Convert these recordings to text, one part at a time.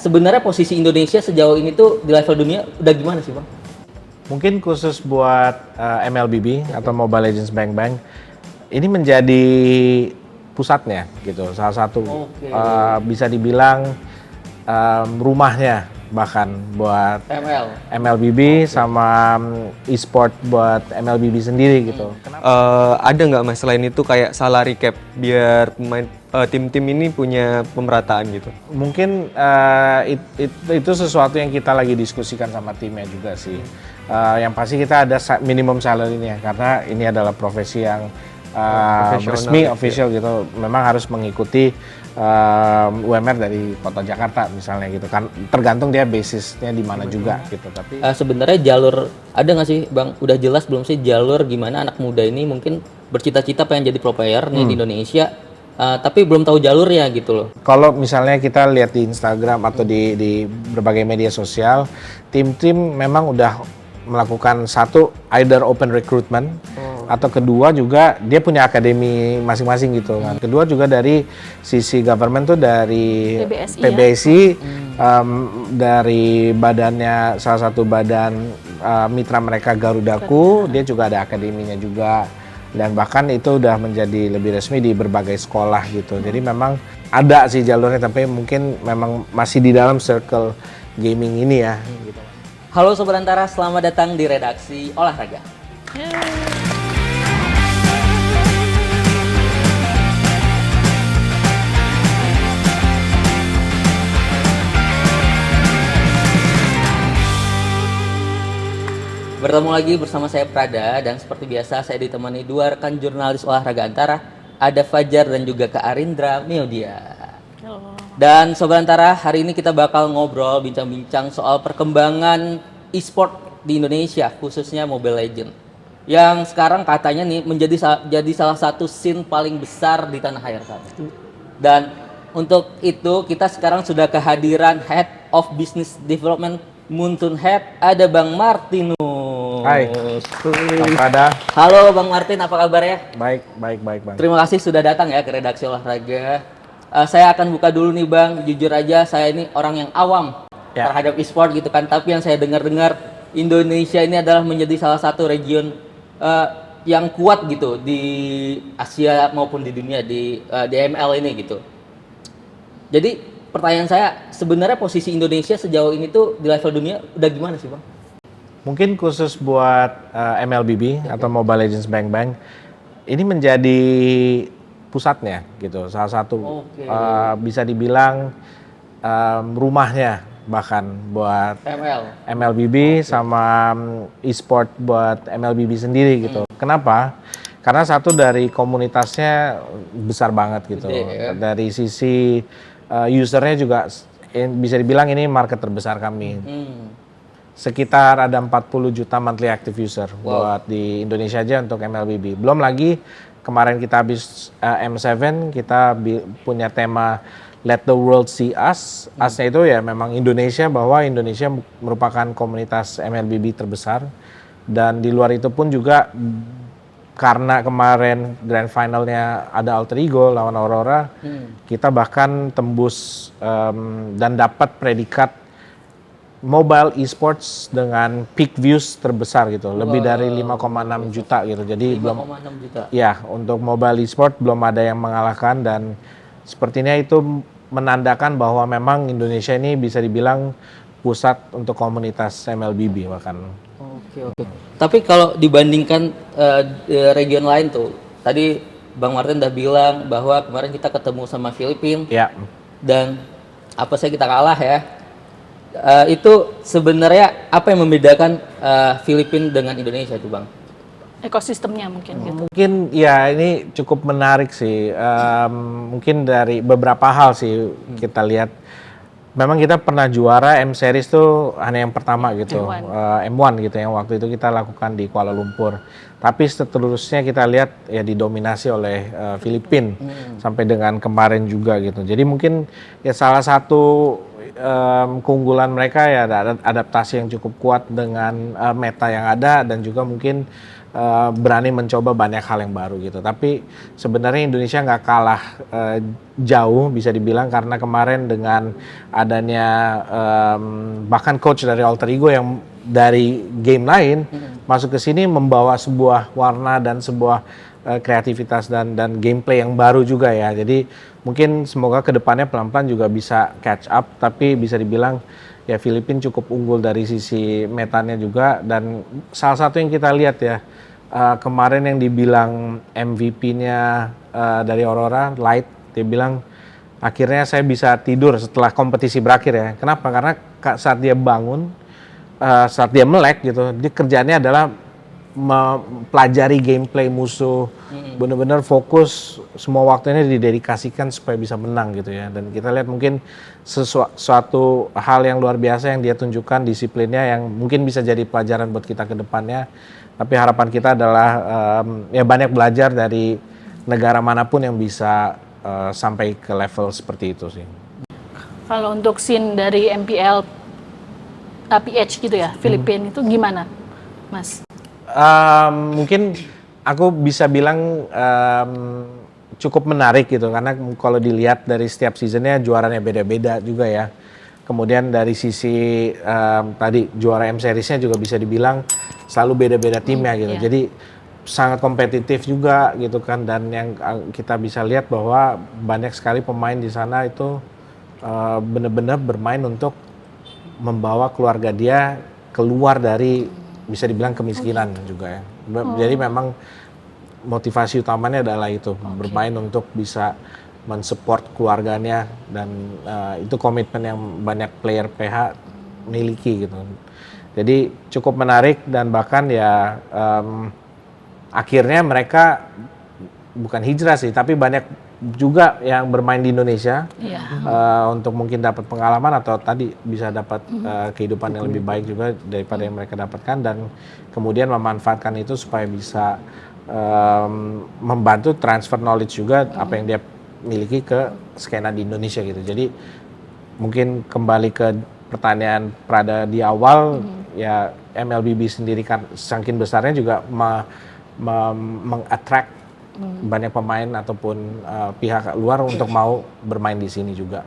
sebenarnya posisi Indonesia sejauh ini tuh di level dunia udah gimana sih Bang? Mungkin khusus buat MLBB atau Mobile Legends Bang Bang, ini menjadi pusatnya gitu. Salah satu bisa dibilang rumahnya bahkan buat MLBB sama e-sport buat MLBB sendiri gitu. Ada nggak mas selain itu kayak salary cap biar pemain tim-tim ini punya pemerataan gitu? Mungkin itu sesuatu yang kita lagi diskusikan sama timnya juga sih. Yang pasti kita ada minimum salary-nya karena ini adalah profesi yang resmi, official gitu. Memang harus mengikuti UMR dari Kota Jakarta misalnya gitu kan, tergantung dia basisnya di mana juga gitu. Tapi sebenarnya jalur ada nggak sih Bang? Udah jelas belum sih jalur gimana anak muda ini mungkin bercita-cita pengen jadi pro player nih di Indonesia, tapi belum tahu jalurnya gitu loh. Kalau misalnya kita lihat di Instagram atau di berbagai media sosial, tim-tim memang udah melakukan satu either open recruitment atau kedua juga dia punya akademi masing-masing gitu kan. Kedua juga dari sisi government tuh dari PBSI dari badannya salah satu badan mitra mereka Garudaku, dia juga ada akademinya juga dan bahkan itu udah menjadi lebih resmi di berbagai sekolah gitu. Jadi memang ada sih jalurnya tapi mungkin memang masih di dalam circle gaming ini ya gitu. Halo Sobat Antara, selamat datang di Redaksi Olahraga. Bertemu lagi bersama saya Prada dan seperti biasa saya ditemani dua rekan jurnalis olahraga Antara, ada Fajar dan juga Kak Arindra Meodia. Dan Sobat Antara, hari ini kita bakal ngobrol, bincang-bincang soal perkembangan e-sport di Indonesia, khususnya Mobile Legends. Yang sekarang katanya nih jadi salah satu scene paling besar di tanah air saat ini. Dan untuk itu kita sekarang sudah kehadiran Head of Business Development Muntun Head, ada Bang Martinus. Hai, Bang Prada. Halo Bang Martin, apa kabarnya? Baik Bang. Terima kasih sudah datang ya ke Redaksi Olahraga. Saya akan buka dulu nih Bang, jujur aja saya ini orang yang awam terhadap e-sport gitu kan. Tapi yang saya dengar-dengar Indonesia ini adalah menjadi salah satu region yang kuat gitu di Asia maupun di dunia di ML ini gitu. Jadi pertanyaan saya, sebenarnya posisi Indonesia sejauh ini tuh di level dunia udah gimana sih Bang? Mungkin khusus buat MLBB atau Mobile Legends Bang Bang, ini menjadi pusatnya gitu. Salah satu bisa dibilang rumahnya bahkan buat MLBB sama e-sport buat MLBB sendiri gitu. Kenapa? Karena satu dari komunitasnya besar banget gitu. Dari sisi usernya juga bisa dibilang ini market terbesar kami. Sekitar ada 40 juta monthly active user buat di Indonesia aja untuk MLBB. Belum lagi kemarin kita habis M7, kita punya tema Let the World See Us. Us-nya itu ya memang Indonesia, bahwa Indonesia merupakan komunitas MLBB terbesar. Dan di luar itu pun juga karena kemarin grand finalnya ada Alter Ego lawan Aurora, kita bahkan tembus dan dapat predikat mobile esports dengan peak views terbesar gitu, lebih dari 5,6 juta gitu. Jadi 5,6 juta. Ya, untuk mobile esport belum ada yang mengalahkan dan sepertinya itu menandakan bahwa memang Indonesia ini bisa dibilang pusat untuk komunitas MLBB bahkan. Oke. Tapi kalau dibandingkan region lain tuh, tadi Bang Martin udah bilang bahwa kemarin kita ketemu sama Filipina. Ya. Dan apa sih kita kalah ya? Itu sebenarnya apa yang membedakan Filipina dengan Indonesia itu Bang? Ekosistemnya mungkin gitu. Mungkin ya ini cukup menarik sih. Mungkin dari beberapa hal sih kita lihat. Memang kita pernah juara M Series tuh hanya yang pertama gitu, M1 gitu yang waktu itu kita lakukan di Kuala Lumpur. Tapi seterusnya kita lihat ya didominasi oleh Filipina sampai dengan kemarin juga gitu. Jadi mungkin ya salah satu keunggulan mereka ya ada adaptasi yang cukup kuat dengan meta yang ada dan juga mungkin berani mencoba banyak hal yang baru gitu. Tapi sebenarnya Indonesia nggak kalah jauh bisa dibilang, karena kemarin dengan adanya bahkan coach dari Alter Ego yang dari game lain masuk ke sini membawa sebuah warna dan sebuah kreativitas dan gameplay yang baru juga ya. Jadi mungkin semoga kedepannya pelan-pelan juga bisa catch up, tapi bisa dibilang ya Filipina cukup unggul dari sisi metanya juga. Dan salah satu yang kita lihat ya, kemarin yang dibilang MVP-nya dari Aurora Light, dia bilang akhirnya saya bisa tidur setelah kompetisi berakhir ya. Kenapa? Karena saat dia bangun, saat dia melek gitu, dia kerjaannya adalah mempelajari gameplay musuh, benar-benar fokus, semua waktunya didedikasikan supaya bisa menang gitu ya. Dan kita lihat mungkin sesuatu hal yang luar biasa yang dia tunjukkan, disiplinnya yang mungkin bisa jadi pelajaran buat kita ke depannya. Tapi harapan kita adalah ya banyak belajar dari negara manapun yang bisa sampai ke level seperti itu sih. Kalau untuk scene dari MPL PH gitu ya, Filipina itu gimana, Mas? Mungkin aku bisa bilang cukup menarik gitu, karena kalau dilihat dari setiap seasonnya juaranya beda-beda juga ya. Kemudian dari sisi tadi juara M Seriesnya juga bisa dibilang selalu beda-beda timnya gitu. Iya. Jadi sangat kompetitif juga gitu kan. Dan yang kita bisa lihat bahwa banyak sekali pemain di sana itu benar-benar bermain untuk membawa keluarga dia keluar dari bisa dibilang kemiskinan juga ya. Jadi memang motivasi utamanya adalah itu, bermain untuk bisa mensupport keluarganya, dan itu komitmen yang banyak player PH miliki gitu. Jadi cukup menarik, dan bahkan ya akhirnya mereka bukan hijrah sih, tapi banyak juga yang bermain di Indonesia untuk mungkin dapat pengalaman atau tadi bisa dapat kehidupan yang lebih baik juga daripada yang mereka dapatkan, dan kemudian memanfaatkan itu supaya bisa membantu transfer knowledge juga apa yang dia miliki ke skena di Indonesia gitu. Jadi mungkin kembali ke pertanyaan Prada di awal, ya MLBB sendiri kan saking besarnya juga meng-attract banyak pemain ataupun pihak luar untuk mau bermain di sini juga.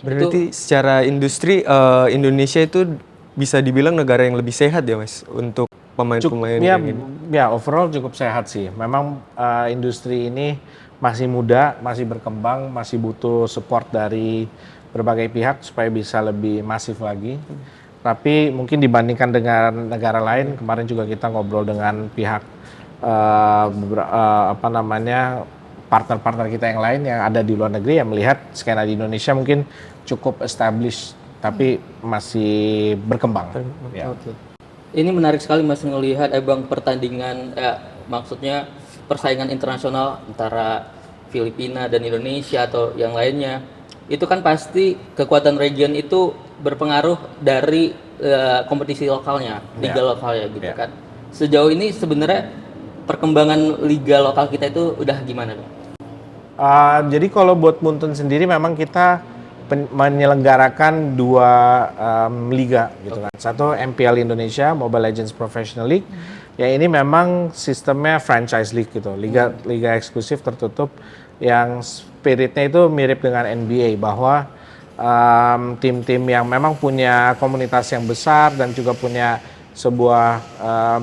Berarti secara industri Indonesia itu bisa dibilang negara yang lebih sehat ya Mas untuk pemain-pemain ya, kayak gini. ya overall cukup sehat sih. Memang industri ini masih muda, masih berkembang, masih butuh support dari berbagai pihak supaya bisa lebih masif lagi. Tapi mungkin dibandingkan dengan negara lain, kemarin juga kita ngobrol dengan pihak partner-partner kita yang lain yang ada di luar negeri, yang melihat skena di Indonesia mungkin cukup established tapi masih berkembang. Ya. Ini menarik sekali Mas ngelihat Bang pertandingan, maksudnya persaingan internasional antara Filipina dan Indonesia atau yang lainnya. Itu kan pasti kekuatan region itu berpengaruh dari kompetisi lokalnya, liga lokalnya gitu kan. Sejauh ini sebenarnya perkembangan liga lokal kita itu udah gimana Bang? Jadi kalau buat Muntun sendiri memang kita menyelenggarakan dua liga gitu kan. Satu MPL Indonesia, Mobile Legends Professional League. Ya ini memang sistemnya franchise league gitu, liga eksklusif tertutup yang spiritnya itu mirip dengan NBA, bahwa tim-tim yang memang punya komunitas yang besar dan juga punya sebuah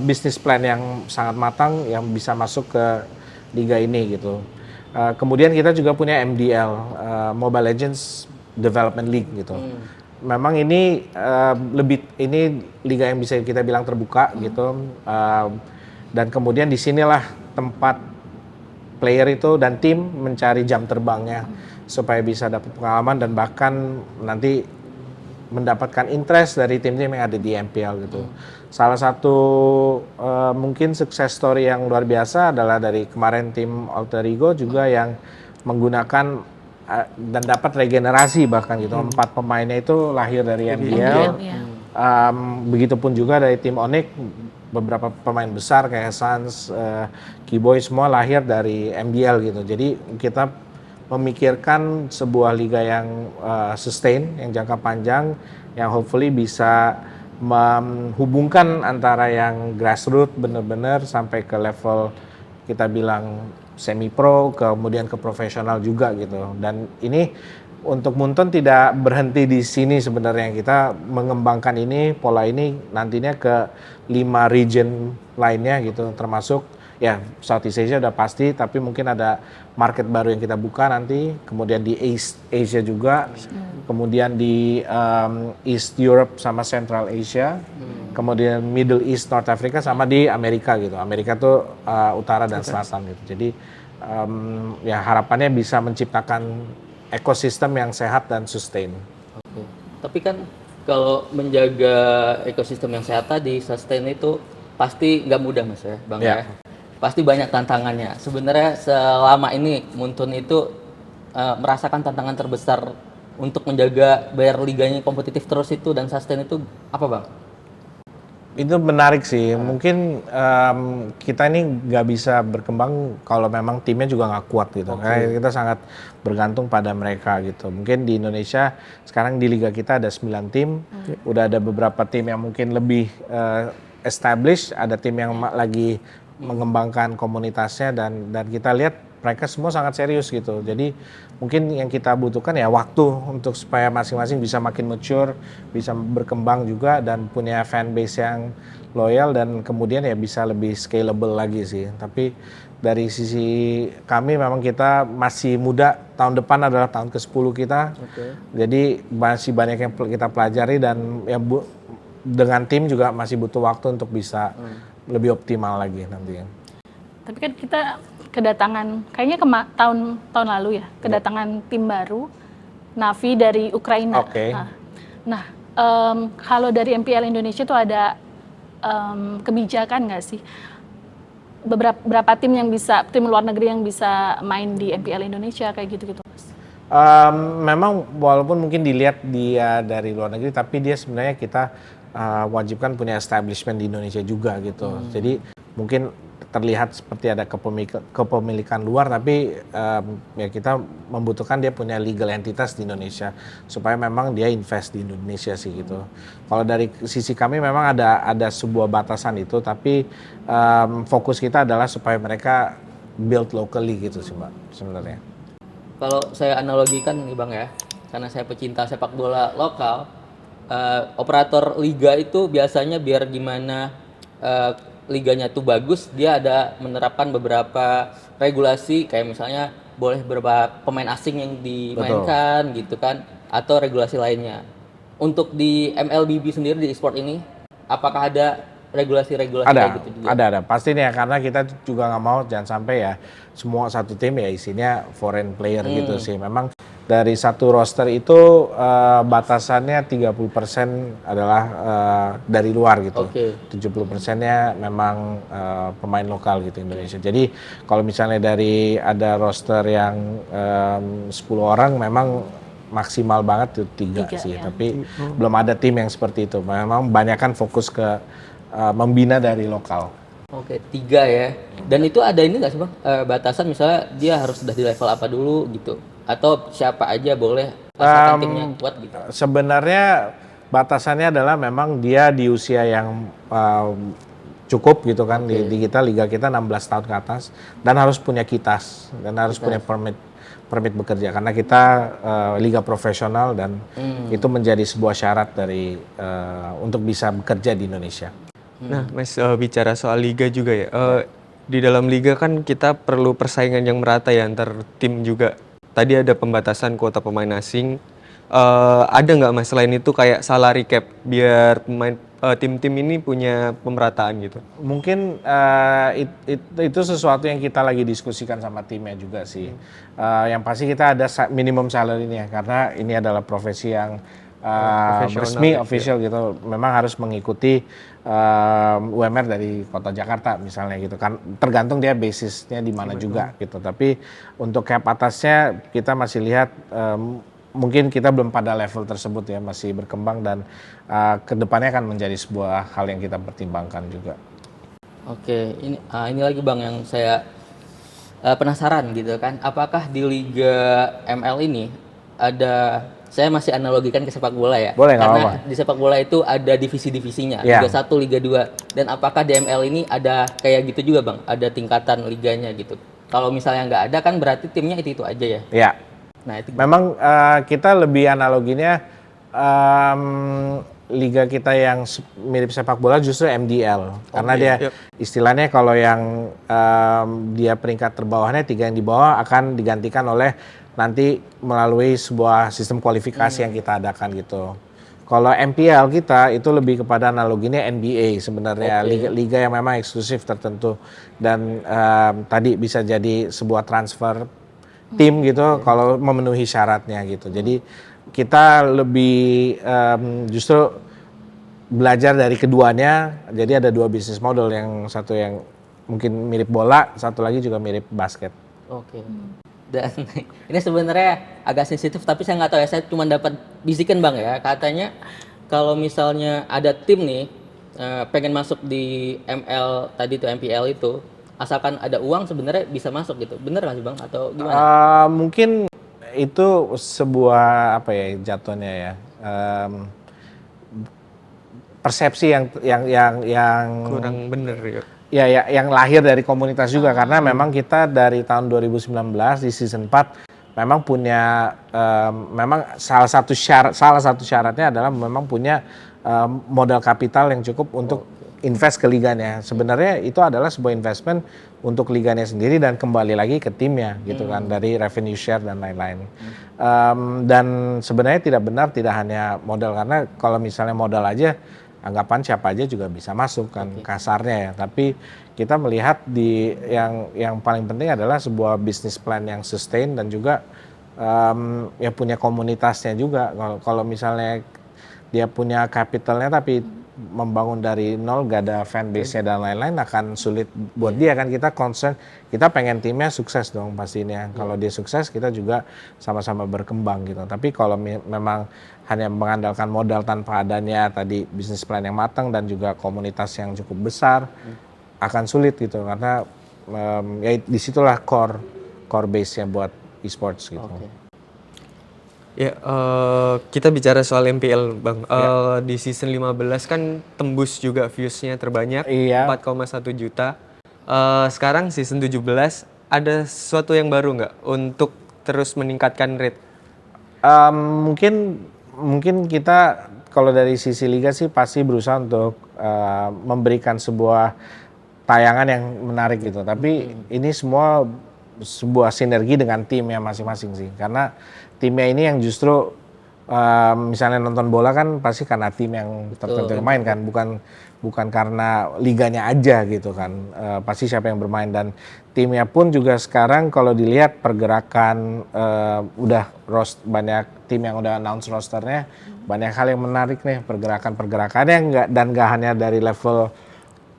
bisnis plan yang sangat matang yang bisa masuk ke liga ini gitu. Kemudian kita juga punya MDL, Mobile Legends Development League gitu. Memang ini ini liga yang bisa kita bilang terbuka gitu. Dan kemudian disinilah tempat player itu dan tim mencari jam terbangnya supaya bisa dapat pengalaman dan bahkan nanti mendapatkan interest dari tim-tim yang ada di MPL gitu. Salah satu mungkin sukses story yang luar biasa adalah dari kemarin tim Alter Ego juga yang menggunakan dan dapat regenerasi bahkan gitu. 4 pemainnya itu lahir dari MPL. Begitupun juga dari tim Onyx, beberapa pemain besar kayak Suns, Keyboy semua lahir dari MBL gitu. Jadi kita memikirkan sebuah liga yang sustain, yang jangka panjang, yang hopefully bisa menghubungkan antara yang grassroots benar-benar sampai ke level kita bilang semi pro, kemudian ke profesional juga gitu. Dan ini untuk Moonton tidak berhenti di sini sebenarnya, kita mengembangkan ini, pola ini nantinya ke 5 region lainnya gitu, termasuk ya Southeast Asia udah pasti, tapi mungkin ada market baru yang kita buka nanti, kemudian di East Asia juga, kemudian di East Europe sama Central Asia, kemudian Middle East, North Africa, sama di Amerika gitu. Amerika tuh utara dan selatan gitu. Jadi ya harapannya bisa menciptakan ekosistem yang sehat dan sustain. Oke. Tapi kan kalau menjaga ekosistem yang sehat tadi, sustain itu pasti nggak mudah Mas ya, Bang ya. Pasti banyak tantangannya. Sebenarnya selama ini Moonton itu merasakan tantangan terbesar untuk menjaga biar liganya kompetitif terus itu dan sustain itu apa Bang? Itu menarik sih. Mungkin kita ini nggak bisa berkembang kalau memang timnya juga nggak kuat gitu. Karena kita sangat bergantung pada mereka gitu. Mungkin di Indonesia sekarang di liga kita ada 9 tim. Udah ada beberapa tim yang mungkin lebih established, ada tim yang lagi mengembangkan komunitasnya, dan kita lihat mereka semua sangat serius gitu. Jadi mungkin yang kita butuhkan ya waktu untuk supaya masing-masing bisa makin mature, bisa berkembang juga dan punya fanbase yang loyal, dan kemudian ya bisa lebih scalable lagi sih. Tapi dari sisi kami memang kita masih muda, tahun depan adalah tahun ke-10 kita. Jadi masih banyak yang kita pelajari, dan ya dengan tim juga masih butuh waktu untuk bisa lebih optimal lagi nantinya. Tapi kan kita kedatangan, kayaknya tahun lalu ya, kedatangan tim baru, Navi dari Ukraina. Nah, kalau dari MPL Indonesia tuh ada kebijakan nggak sih? Berapa tim yang bisa, tim luar negeri yang bisa main di MPL Indonesia kayak gitu-gitu, Mas? Memang walaupun mungkin dilihat dia dari luar negeri, tapi dia sebenarnya kita wajibkan punya establishment di Indonesia juga gitu. Jadi mungkin terlihat seperti ada kepemilikan luar, tapi ya kita membutuhkan dia punya legal entitas di Indonesia supaya memang dia invest di Indonesia sih gitu. Kalau dari sisi kami memang ada sebuah batasan itu, tapi fokus kita adalah supaya mereka build locally gitu sih Mbak sebenarnya. Kalau saya analogikan nih Bang ya, karena saya pecinta sepak bola lokal, operator liga itu biasanya biar gimana liganya tuh bagus, dia ada menerapkan beberapa regulasi, kayak misalnya boleh beberapa pemain asing yang dimainkan gitu kan, atau regulasi lainnya. Untuk di MLBB sendiri di e-sport ini, apakah ada regulasi-regulasi kayak gitu juga? Ada. Pastinya, karena kita juga nggak mau jangan sampai ya semua satu tim ya isinya foreign player gitu sih. Memang dari satu roster itu batasannya 30% adalah dari luar gitu. 70%-nya memang pemain lokal gitu Indonesia. Jadi kalau misalnya dari ada roster yang 10 orang memang maksimal banget tuh 3 sih. Ya. Tapi belum ada tim yang seperti itu. Memang banyakkan fokus ke membina dari lokal. 3 ya. Dan itu ada ini nggak sih Bang? Batasan misalnya dia harus sudah di level apa dulu gitu? Atau siapa aja boleh asalkan timnya kuat gitu? Sebenarnya batasannya adalah memang dia di usia yang cukup gitu kan. Di kita, liga kita 16 tahun ke atas, dan harus punya kitas, dan harus punya permit bekerja, karena kita liga profesional, dan itu menjadi sebuah syarat dari untuk bisa bekerja di Indonesia. Nah, Mas, bicara soal liga juga ya. Di dalam liga kan kita perlu persaingan yang merata ya antar tim juga. Tadi ada pembatasan kuota pemain asing. Ada nggak Mas selain itu kayak salary cap biar pemain tim-tim ini punya pemerataan gitu? Mungkin itu sesuatu yang kita lagi diskusikan sama timnya juga sih. Yang pasti kita ada minimum salary-nya, karena ini adalah profesi yang resmi, official gitu. Memang harus mengikuti UMR dari Kota Jakarta misalnya gitu kan. Tergantung dia basisnya di mana juga gitu. Tapi untuk cap atasnya kita masih lihat mungkin kita belum pada level tersebut ya, masih berkembang, dan kedepannya akan menjadi sebuah hal yang kita pertimbangkan juga. Ini lagi Bang yang saya penasaran gitu kan. Apakah di Liga ML ini ada saya masih analogikan ke sepak bola ya. Boleh, nggak Karena apa-apa. di sepak bola itu ada divisi-divisinya, Iya. Liga 1, Liga 2. Dan apakah di ML ini ada kayak gitu juga, Bang? Ada tingkatan liganya gitu. Kalau misalnya nggak ada kan berarti timnya itu aja ya. Ya, Nah, itu memang kita lebih analoginya liga kita yang mirip sepak bola justru MDL, karena dia istilahnya kalau yang dia peringkat terbawahnya 3 yang di bawah akan digantikan oleh nanti melalui sebuah sistem kualifikasi yang kita adakan gitu. Kalau MPL kita itu lebih kepada analoginya NBA sebenarnya, liga yang memang eksklusif tertentu dan tadi bisa jadi sebuah transfer tim gitu kalau memenuhi syaratnya gitu. Jadi kita lebih justru belajar dari keduanya. Jadi ada 2 bisnis model, yang satu yang mungkin mirip bola, satu lagi juga mirip basket. Oke. Dan ini sebenarnya agak sensitif tapi saya nggak tahu ya, saya cuma dapat bisikan Bang ya, katanya kalau misalnya ada tim nih pengen masuk di ML tadi itu MPL itu, asalkan ada uang sebenarnya bisa masuk gitu. Bener nggak sih Bang atau gimana? Mungkin itu sebuah apa ya jatuhnya ya, persepsi yang Kurang bener ya. ya yang lahir dari komunitas juga, karena memang kita dari tahun 2019 di season 4 memang punya memang salah satu syaratnya adalah memang punya modal kapital yang cukup untuk invest ke liganya. Sebenarnya itu adalah sebuah investment untuk liganya sendiri dan kembali lagi ke timnya gitu kan, dari revenue share dan lain-lain. Dan sebenarnya tidak benar tidak hanya modal, karena kalau misalnya modal aja anggapan siapa aja juga bisa masuk kan, kasarnya ya. Tapi kita melihat di yang paling penting adalah sebuah business plan yang sustain dan juga ya punya komunitasnya juga. Kalau misalnya dia punya capitalnya tapi membangun dari nol, gak ada fanbase-nya dan lain-lain, akan sulit buat dia kan. Kita concern, kita pengen timnya sukses dong pastinya. Kalau dia sukses kita juga sama-sama berkembang gitu. Tapi kalau memang hanya mengandalkan modal tanpa adanya tadi bisnis plan yang matang dan juga komunitas yang cukup besar, akan sulit gitu, karena ya disitulah core base-nya buat e-sports gitu. Ya, kita bicara soal MPL Bang. Di season 15 kan tembus juga views-nya terbanyak, 4,1 juta. Sekarang season 17 ada sesuatu yang baru nggak untuk terus meningkatkan rate? Mungkin kita kalau dari sisi liga sih pasti berusaha untuk memberikan sebuah tayangan yang menarik gitu. Tapi ini semua sebuah sinergi dengan timnya masing-masing sih. Karena timnya ini yang justru misalnya nonton bola kan pasti karena tim yang tertentu yang main kan, bukan karena liganya aja gitu kan. Pasti siapa yang bermain, dan timnya pun juga sekarang kalau dilihat pergerakan udah banyak tim yang udah announce rosternya, banyak hal yang menarik nih pergerakannya, dan nggak hanya dari level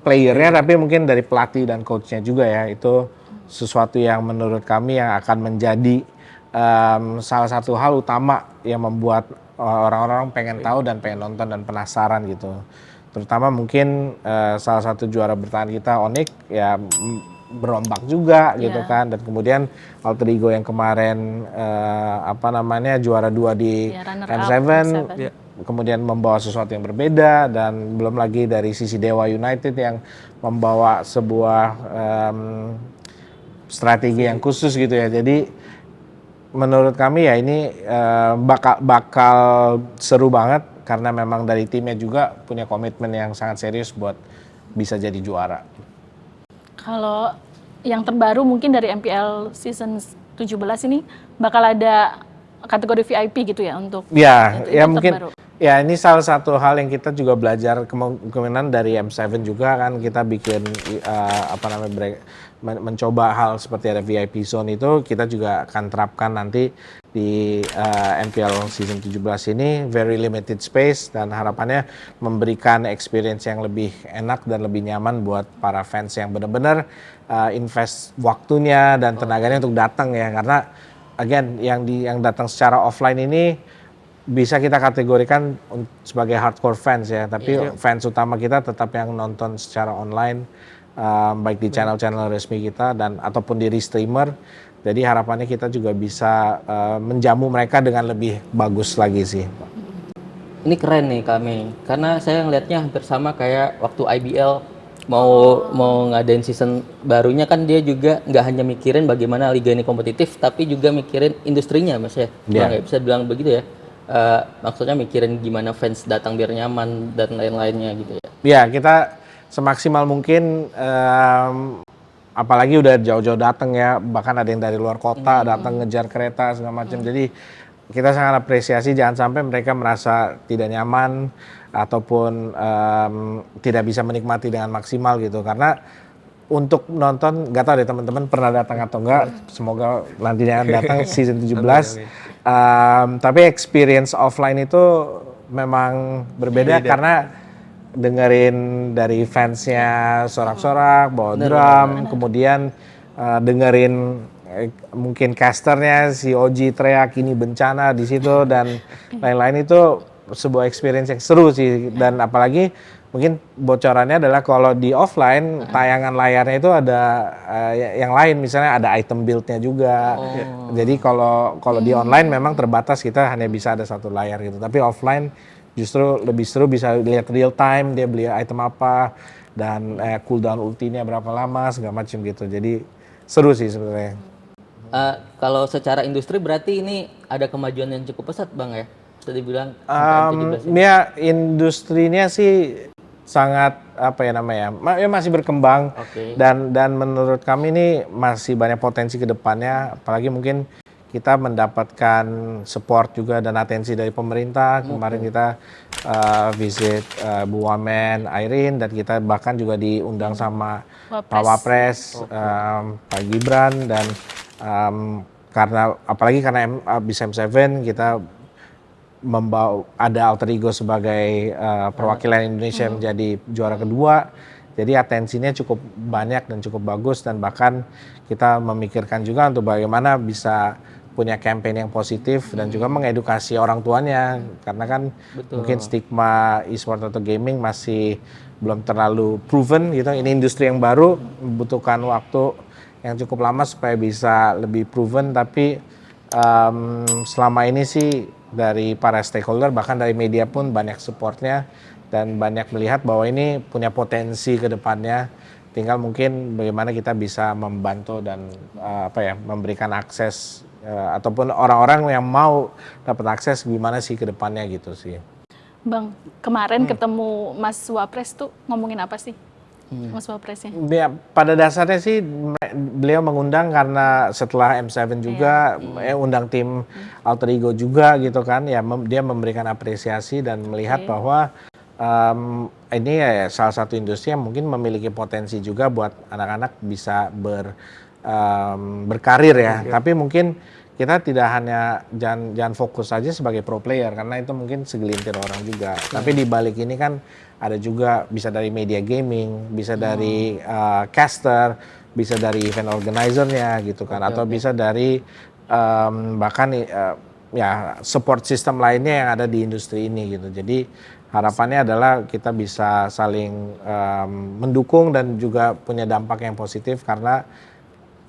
playernya tapi mungkin dari pelatih dan coachnya juga ya. Itu sesuatu yang menurut kami yang akan menjadi salah satu hal utama yang membuat orang-orang pengen tahu dan pengen nonton dan penasaran gitu. Terutama mungkin salah satu juara bertahan kita, Onyx, ya berombak juga gitu kan. Dan kemudian Alter Ego yang kemarin juara 2 di M7, kemudian membawa sesuatu yang berbeda, dan belum lagi dari sisi Dewa United yang membawa sebuah strategi yang khusus gitu ya. Jadi menurut kami ya ini bakal seru banget, karena memang dari timnya juga punya komitmen yang sangat serius buat bisa jadi juara. Kalau yang terbaru mungkin dari MPL season 17 ini bakal ada kategori VIP gitu ya untuk ya mungkin terbaru. Ya ini salah satu hal yang kita juga belajar kemungkinan dari M7 juga kan, kita bikin mencoba hal seperti ada VIP zone, itu kita juga akan terapkan nanti di MPL season 17 ini. Very limited space, dan harapannya memberikan experience yang lebih enak dan lebih nyaman buat para fans yang benar-benar invest waktunya dan tenaganya untuk datang ya. Karena again yang datang secara offline ini bisa kita kategorikan sebagai hardcore fans ya, tapi fans utama kita tetap yang nonton secara online, baik di channel-channel resmi kita dan ataupun di streamer. Jadi harapannya kita juga bisa menjamu mereka dengan lebih bagus lagi sih. Ini keren nih kami, karena saya ngelihatnya hampir sama kayak waktu IBL mau ngadain season barunya kan dia juga nggak hanya mikirin bagaimana liga ini kompetitif, tapi juga mikirin industrinya, mas ya. Nggak bisa bilang begitu ya. Maksudnya mikirin gimana fans datang biar nyaman dan lain-lainnya gitu ya. Ya, kita semaksimal mungkin, apalagi udah jauh-jauh datang ya, bahkan ada yang dari luar kota datang ngejar kereta segala macam. Jadi kita sangat apresiasi, jangan sampai mereka merasa tidak nyaman ataupun tidak bisa menikmati dengan maksimal gitu. Karena untuk nonton, nggak tahu deh teman-teman pernah datang atau enggak, semoga nantinya datang season 17. Tapi experience offline itu memang berbeda karena dengerin dari fansnya sorak-sorak, bawa drum, kemudian dengerin mungkin casternya si Oji teriak ini bencana di situ dan lain-lain, itu sebuah experience yang seru sih. Dan apalagi mungkin bocorannya adalah kalau di offline tayangan layarnya itu ada yang lain, misalnya ada item build-nya juga. Jadi kalau di online memang terbatas, kita hanya bisa ada satu layar gitu. Tapi offline justru lebih seru, bisa lihat real time dia beli item apa dan cooldown ultinya berapa lama segala macam gitu. Jadi seru sih sebenarnya. Kalau secara industri berarti ini ada kemajuan yang cukup pesat bang ya, bisa dibilang. Ya industrinya sih sangat apa ya namanya, masih berkembang. Dan menurut kami ini masih banyak potensi ke depannya, apalagi mungkin kita mendapatkan support juga dan atensi dari pemerintah. Kemarin kita visit Bu Wamen, Airin, dan kita bahkan juga diundang sama Pak Wapres, Pak Gibran, dan karena apalagi karena abis M7 kita membawa ada alter ego sebagai perwakilan Indonesia menjadi juara kedua. Jadi atensinya cukup banyak dan cukup bagus, dan bahkan kita memikirkan juga untuk bagaimana bisa punya campaign yang positif dan juga mengedukasi orang tuanya, karena kan mungkin stigma e-sport atau gaming masih belum terlalu proven gitu. Ini industri yang baru, membutuhkan waktu yang cukup lama supaya bisa lebih proven. Tapi selama ini sih dari para stakeholder bahkan dari media pun banyak supportnya dan banyak melihat bahwa ini punya potensi ke depannya. Tinggal mungkin bagaimana kita bisa membantu dan memberikan akses ataupun orang-orang yang mau dapat akses gimana sih ke depannya gitu sih. Bang, kemarin ketemu Mas Wapres tuh ngomongin apa sih? Mas Wapresnya? Ya, pada dasarnya sih beliau mengundang karena setelah M7 juga undang tim alter ego juga gitu kan ya, dia memberikan apresiasi dan melihat bahwa ini ya salah satu industri yang mungkin memiliki potensi juga buat anak-anak bisa berkarir ya. Tapi mungkin kita tidak hanya jangan fokus saja sebagai pro player, karena itu mungkin segelintir orang juga. Tapi di balik ini kan ada juga bisa dari media gaming, bisa dari caster, bisa dari event organizer-nya gitu kan, atau bisa dari bahkan ya support system lainnya yang ada di industri ini gitu. Jadi harapannya adalah kita bisa saling mendukung dan juga punya dampak yang positif, karena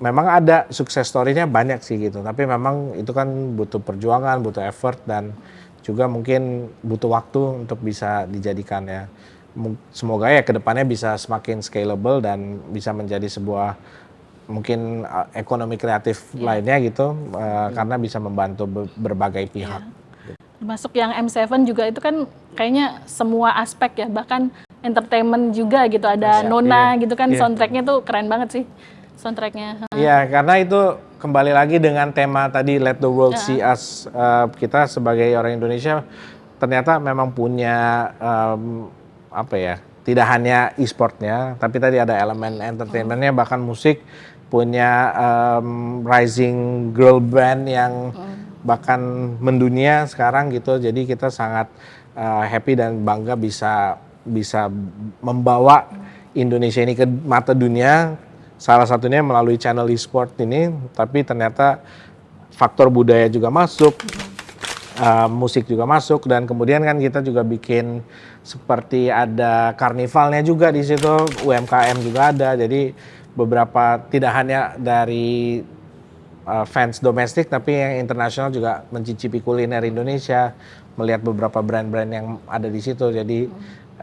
memang ada sukses story-nya banyak sih gitu, tapi memang itu kan butuh perjuangan, butuh effort, dan juga mungkin butuh waktu untuk bisa dijadikan ya. Semoga ya kedepannya bisa semakin scalable dan bisa menjadi sebuah mungkin ekonomi kreatif lainnya gitu, karena bisa membantu berbagai pihak. Masuk yang M7 juga itu kan kayaknya semua aspek ya, bahkan entertainment juga gitu, ada Nona gitu kan, soundtracknya tuh keren banget sih soundtracknya. Iya, karena itu kembali lagi dengan tema tadi Let the World See Us. Kita sebagai orang Indonesia ternyata memang punya tidak hanya e-sportnya, tapi tadi ada elemen entertainmentnya, bahkan musik, punya rising girl band yang bahkan mendunia sekarang gitu. Jadi kita sangat happy dan bangga bisa membawa Indonesia ini ke mata dunia. Salah satunya melalui channel e-sport ini, tapi ternyata faktor budaya juga masuk, musik juga masuk, dan kemudian kan kita juga bikin seperti ada karnivalnya juga di situ, UMKM juga ada. Jadi beberapa tidak hanya dari fans domestik tapi yang internasional juga mencicipi kuliner Indonesia, melihat beberapa brand-brand yang ada di situ. Jadi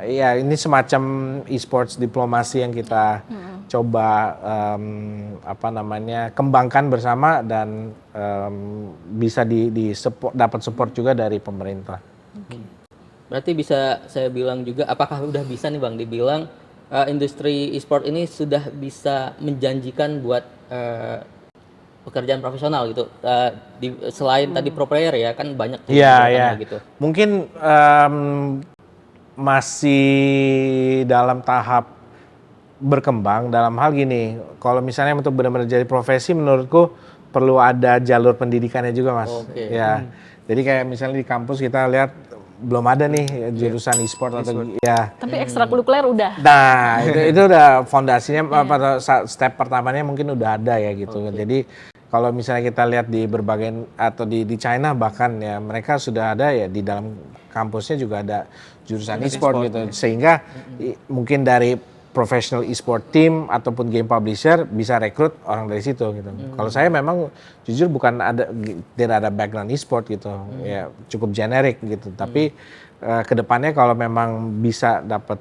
ya ini semacam e-sports diplomasi yang kita coba kembangkan bersama dan bisa dapat support juga dari pemerintah. Berarti bisa saya bilang juga, apakah udah bisa nih Bang dibilang industri e-sport ini sudah bisa menjanjikan buat pekerjaan profesional gitu, selain tadi pro player ya kan banyak gitu. Mungkin masih dalam tahap berkembang dalam hal gini. Kalau misalnya untuk benar-benar jadi profesi, menurutku perlu ada jalur pendidikannya juga, Mas. Ya, jadi kayak misalnya di kampus kita lihat belum ada nih jurusan e-sport atau ya. Tapi ekstrakurikuler udah. Nah, itu udah fondasinya step pertamanya mungkin udah ada ya gitu. Jadi kalau misalnya kita lihat di berbagai atau di China bahkan ya mereka sudah ada ya di dalam kampusnya juga ada jurusan e-sport gitu. Sehingga mungkin dari professional e-sport team ataupun game publisher bisa rekrut orang dari situ gitu. Kalau saya memang jujur tidak ada background e-sport gitu. Ya cukup generik gitu. Tapi kedepannya kalau memang bisa dapat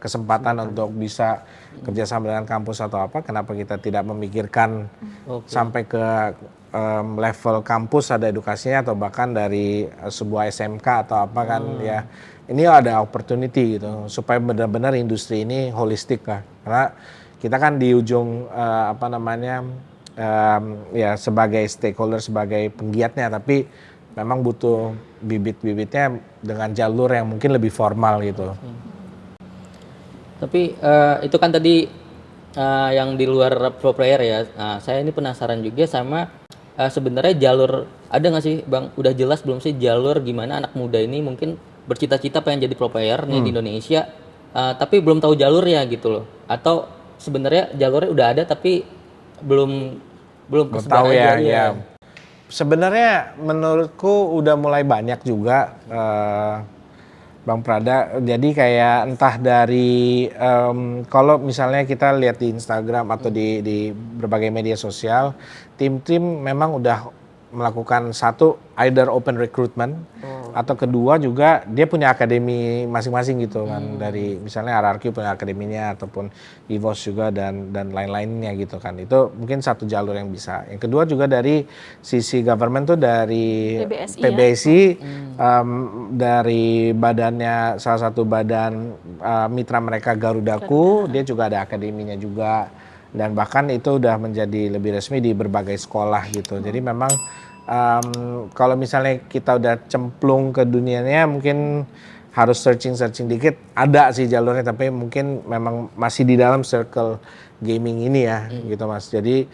kesempatan untuk bisa kerjasama dengan kampus atau apa, kenapa kita tidak memikirkan sampai ke level kampus ada edukasinya atau bahkan dari sebuah SMK atau apa kan ya. Ini ada opportunity gitu supaya benar-benar industri ini holistik lah. Karena kita kan di ujung ya sebagai stakeholder, sebagai penggiatnya, tapi memang butuh bibit-bibitnya dengan jalur yang mungkin lebih formal gitu. Tapi itu kan tadi yang di luar pro player ya. Nah, saya ini penasaran juga sama sebenarnya jalur, ada nggak sih Bang? Udah jelas belum sih jalur gimana anak muda ini mungkin bercita-cita pengen jadi pro player nih di Indonesia, tapi belum tahu jalurnya gitu loh. Atau sebenarnya jalurnya udah ada tapi belum tahu ya. Sebenarnya menurutku udah mulai banyak juga Bang Prada. Jadi kayak entah dari kalau misalnya kita lihat di Instagram atau di berbagai media sosial, tim-tim memang udah melakukan satu either open recruitment atau kedua juga dia punya akademi masing-masing gitu kan, dari misalnya RRQ punya akademinya ataupun EVOS juga dan lain-lainnya gitu kan. Itu mungkin satu jalur yang bisa. Yang kedua juga dari sisi government tuh dari PBSI dari badannya, salah satu badan mitra mereka Garudaku, dia juga ada akademinya juga. Dan bahkan itu udah menjadi lebih resmi di berbagai sekolah gitu. Jadi memang kalau misalnya kita udah cemplung ke dunianya mungkin harus searching dikit. Ada sih jalurnya tapi mungkin memang masih di dalam circle gaming ini ya gitu Mas. Jadi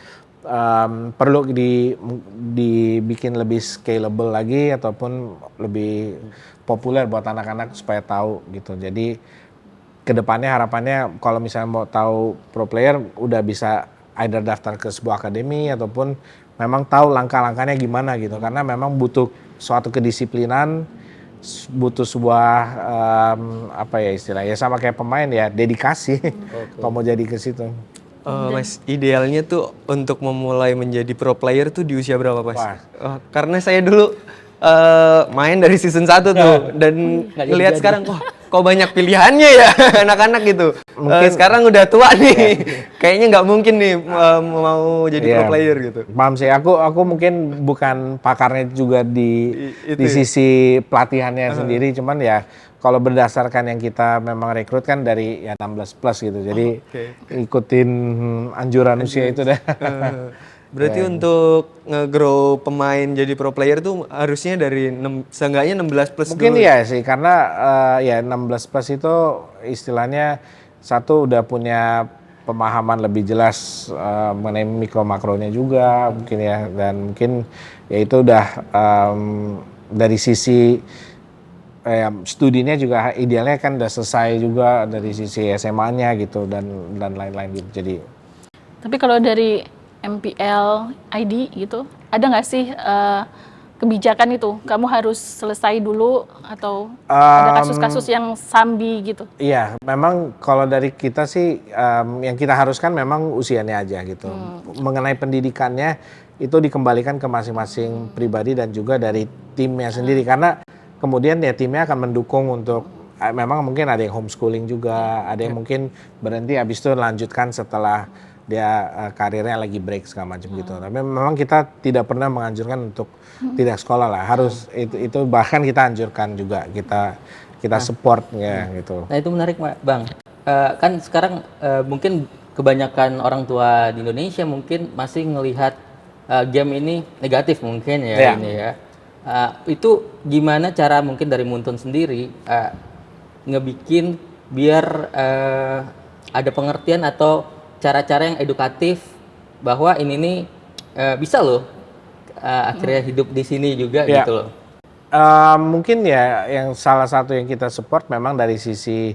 perlu dibikin lebih scalable lagi ataupun lebih populer buat anak-anak supaya tahu gitu. Jadi kedepannya harapannya kalau misalnya mau tahu pro player udah bisa either daftar ke sebuah akademi ataupun memang tahu langkah-langkahnya gimana gitu, karena memang butuh suatu kedisiplinan, butuh sebuah istilahnya sama kayak pemain ya, dedikasi kalau mau jadi ke situ. Mas, idealnya tuh untuk memulai menjadi pro player tuh di usia berapa Mas? Karena saya dulu main dari season 1 tuh dan lihat sekarang kok banyak pilihannya ya anak-anak gitu. Sekarang udah tua nih, kayaknya nggak mungkin nih mau jadi pro player gitu. Paham sih, aku mungkin bukan pakarnya juga di sisi pelatihannya sendiri, cuman ya kalau berdasarkan yang kita memang rekrut kan dari ya 16 plus gitu, jadi ikutin anjuran usia itu deh. Berarti untuk nge-grow pemain jadi pro player tuh harusnya dari seenggaknya 16 plus mungkin dulu. Iya sih, karena ya 16 plus itu istilahnya satu udah punya pemahaman lebih jelas mengenai mikro makronya juga mungkin ya, dan mungkin ya itu udah dari sisi studinya juga idealnya kan udah selesai juga dari sisi SMA-nya gitu dan lain-lain gitu. Jadi tapi kalau dari MPL ID gitu, ada nggak sih kebijakan itu? Kamu harus selesai dulu atau ada kasus-kasus yang sambi gitu? Iya, memang kalau dari kita sih yang kita haruskan memang usianya aja gitu. Mengenai pendidikannya itu dikembalikan ke masing-masing pribadi dan juga dari timnya sendiri, karena kemudian ya timnya akan mendukung untuk memang mungkin ada yang homeschooling juga, ada yang mungkin berhenti habis itu lanjutkan setelah dia karirnya lagi break segala macam gitu. Tapi memang kita tidak pernah menganjurkan untuk tidak sekolah lah. Harus itu bahkan kita anjurkan juga, kita support ya gitu. Nah itu menarik Bang. Kan sekarang mungkin kebanyakan orang tua di Indonesia mungkin masih ngelihat game ini negatif mungkin ya ini ya. Itu gimana cara mungkin dari Muntun sendiri ngebikin biar ada pengertian atau cara-cara yang edukatif bahwa ini nih bisa loh akhirnya hidup di sini juga gitu loh. Mungkin ya yang salah satu yang kita support memang dari sisi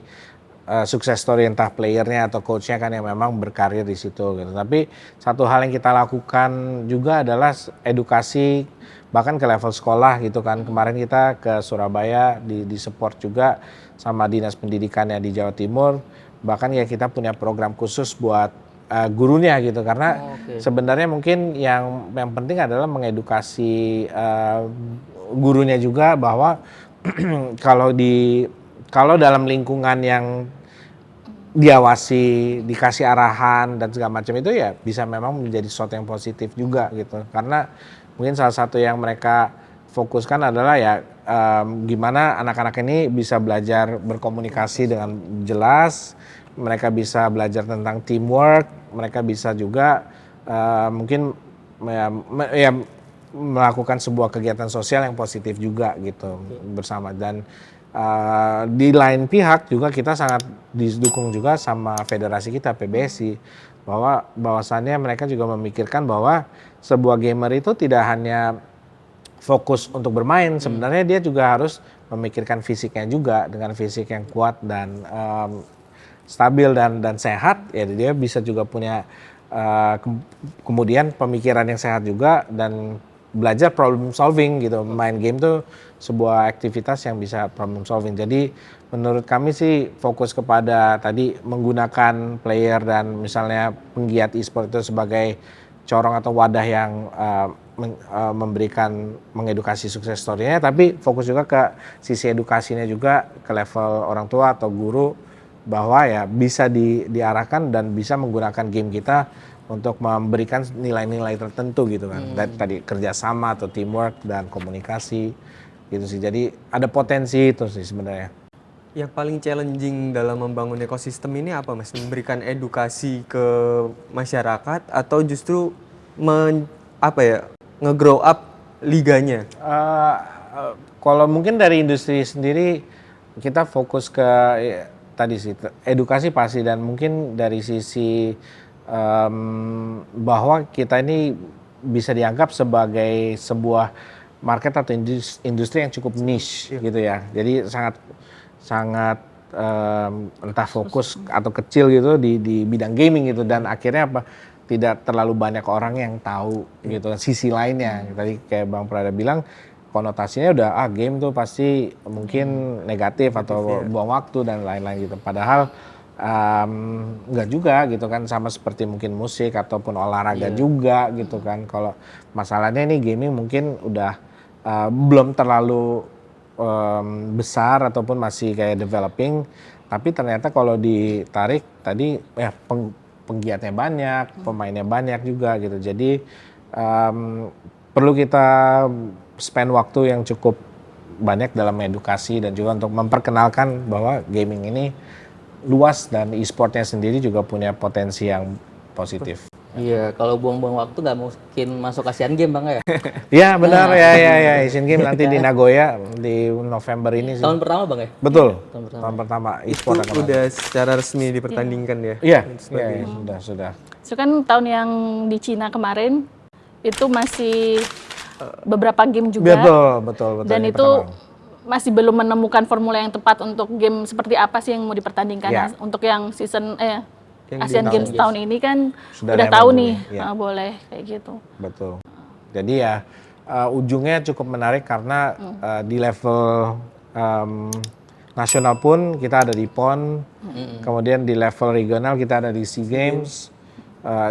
sukses story, entah playernya atau coachnya kan yang memang berkarir di situ gitu. Tapi satu hal yang kita lakukan juga adalah edukasi bahkan ke level sekolah gitu kan. Kemarin kita ke Surabaya di support juga sama Dinas Pendidikannya di Jawa Timur. Bahkan ya kita punya program khusus buat gurunya gitu, karena sebenarnya mungkin yang penting adalah mengedukasi gurunya juga bahwa kalau dalam lingkungan yang diawasi, dikasih arahan dan segala macam itu ya bisa memang menjadi sesuatu yang positif juga gitu. Karena mungkin salah satu yang mereka fokuskan adalah ya gimana anak-anak ini bisa belajar berkomunikasi dengan jelas, mereka bisa belajar tentang teamwork, mereka bisa juga mungkin ya melakukan sebuah kegiatan sosial yang positif juga gitu bersama. Dan di lain pihak juga kita sangat didukung juga sama federasi kita PBSI, bahwasannya mereka juga memikirkan bahwa sebuah gamer itu tidak hanya fokus untuk bermain, sebenarnya dia juga harus memikirkan fisiknya juga. Dengan fisik yang kuat dan stabil dan sehat, ya dia bisa juga punya kemudian pemikiran yang sehat juga dan belajar problem solving gitu. Main game tuh sebuah aktivitas yang bisa problem solving. Jadi menurut kami sih fokus kepada tadi menggunakan player dan misalnya penggiat e-sport itu sebagai corong atau wadah yang memberikan mengedukasi sukses story-nya, tapi fokus juga ke sisi edukasinya juga ke level orang tua atau guru, bahwa ya bisa diarahkan dan bisa menggunakan game kita untuk memberikan nilai-nilai tertentu gitu kan. Tadi kerjasama atau teamwork dan komunikasi gitu sih. Jadi ada potensi itu sih sebenarnya. Yang paling challenging dalam membangun ekosistem ini apa Mas? Memberikan edukasi ke masyarakat atau justru nge-grow up liganya? Kalau mungkin dari industri sendiri kita fokus ke tadi sih edukasi pasti, dan mungkin dari sisi bahwa kita ini bisa dianggap sebagai sebuah market atau industri yang cukup niche gitu ya. Jadi sangat entah fokus atau kecil gitu di bidang gaming gitu, dan akhirnya tidak terlalu banyak orang yang tahu gitu sisi lainnya. Tadi kayak Bang Prada bilang, konotasinya udah game tuh pasti mungkin negatif atau buang waktu dan lain-lain gitu. Padahal enggak juga gitu kan, sama seperti mungkin musik ataupun olahraga juga gitu kan. Kalau masalahnya ini gaming mungkin udah belum terlalu besar ataupun masih kayak developing, tapi ternyata kalau ditarik tadi ya penggiatnya banyak, pemainnya banyak juga gitu. Jadi perlu kita spend waktu yang cukup banyak dalam edukasi dan juga untuk memperkenalkan bahwa gaming ini luas dan e-sportnya sendiri juga punya potensi yang positif. Iya, kalau buang-buang waktu nggak mungkin masuk Asian Games Bang ya? Iya benar, ya Asian Games nanti di Nagoya di November ini sih. Tahun pertama Bang ya? Betul, tahun pertama e-sport itu udah secara resmi dipertandingkan ya? Iya, sudah. Itu kan tahun yang di Cina kemarin itu masih beberapa game juga. Betul. Dan itu masih belum menemukan formula yang tepat untuk game seperti apa sih yang mau dipertandingkan. Ya. Untuk yang season Yang Asian Games tahun ini kan Sudah udah tahu nih ya. boleh kayak gitu. Betul. Jadi ya ujungnya cukup menarik karena di level nasional pun kita ada di PON, kemudian di level regional kita ada di SEA Games,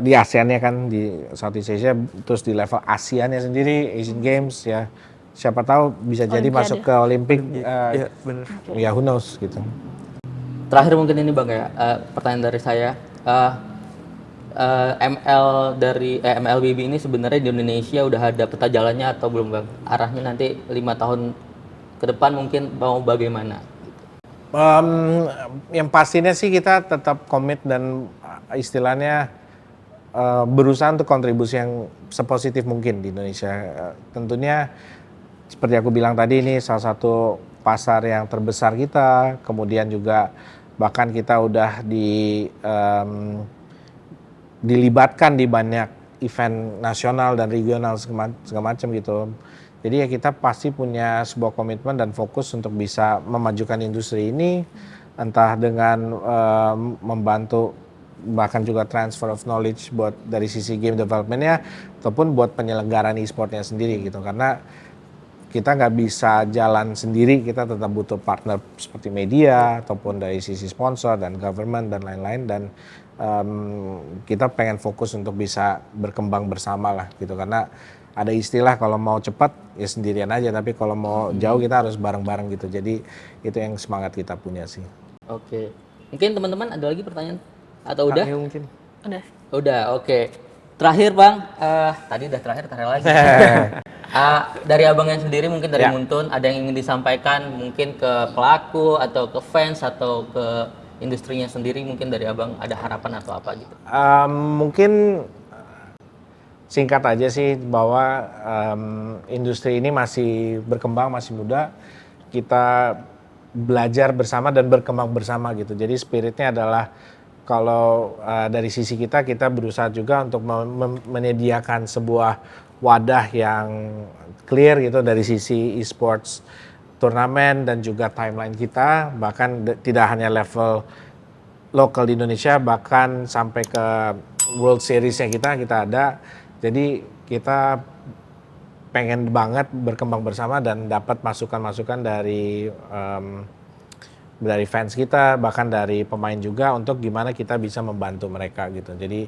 di ASEAN ya kan, di Southeast Asia, terus di level ASEAN-nya sendiri, Asian Games ya, siapa tahu bisa jadi masuk ke Olimpik, bener. ya who knows gitu. Terakhir mungkin ini Bang ya, pertanyaan dari saya, MLBB ini sebenarnya di Indonesia udah ada peta jalannya atau belum Bang? Arahnya nanti 5 tahun ke depan mungkin mau bagaimana? Yang pastinya sih kita tetap komit dan istilahnya berusaha untuk kontribusi yang sepositif mungkin di Indonesia. Tentunya seperti aku bilang tadi, ini salah satu pasar yang terbesar kita, kemudian juga bahkan kita udah dilibatkan di banyak event nasional dan regional segala macam gitu. Jadi ya kita pasti punya sebuah komitmen dan fokus untuk bisa memajukan industri ini, entah dengan membantu bahkan juga transfer of knowledge buat dari sisi game development-nya ataupun buat penyelenggaraan e-sportnya sendiri gitu. Karena kita nggak bisa jalan sendiri, kita tetap butuh partner seperti media ataupun dari sisi sponsor dan government dan lain-lain, dan kita pengen fokus untuk bisa berkembang bersama lah gitu. Karena ada istilah kalau mau cepat ya sendirian aja, tapi kalau mau jauh kita harus bareng-bareng gitu. Jadi itu yang semangat kita punya sih. Oke. Mungkin teman-teman ada lagi pertanyaan? Atau udah? Mungkin. Udah, oke. Terakhir Bang, tadi udah terakhir lagi. Dari abangnya sendiri mungkin dari Muntun, ada yang ingin disampaikan mungkin ke pelaku atau ke fans atau ke industrinya sendiri, mungkin dari abang ada harapan atau apa gitu? Mungkin singkat aja sih bahwa industri ini masih berkembang, masih muda. Kita belajar bersama dan berkembang bersama gitu. Jadi spiritnya adalah kalau dari sisi kita berusaha juga untuk menyediakan sebuah wadah yang clear gitu dari sisi e-sports turnamen dan juga timeline kita, bahkan tidak hanya level lokal di Indonesia, bahkan sampai ke World Series-nya kita ada. Jadi kita pengen banget berkembang bersama dan dapat masukan-masukan dari fans kita, bahkan dari pemain juga, untuk gimana kita bisa membantu mereka gitu. Jadi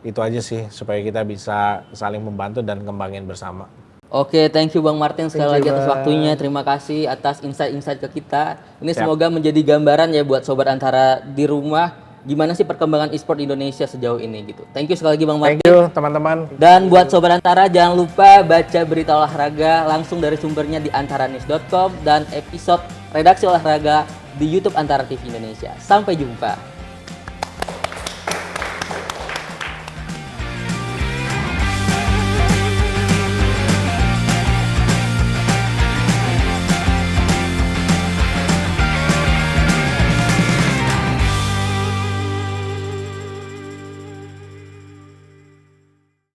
itu aja sih, supaya kita bisa saling membantu dan kembangin bersama. Oke, thank you Bang Martin sekali lagi atas waktunya. Terima kasih atas insight-insight ke kita. Ini semoga menjadi gambaran ya buat Sobat Antara di rumah, gimana sih perkembangan e-sport Indonesia sejauh ini gitu. Thank you sekali lagi Bang Martin. Thank you teman-teman. Dan buat Sobat Antara, jangan lupa baca berita olahraga langsung dari sumbernya di antaranews.com dan episode redaksi olahraga di YouTube Antara TV Indonesia. Sampai jumpa.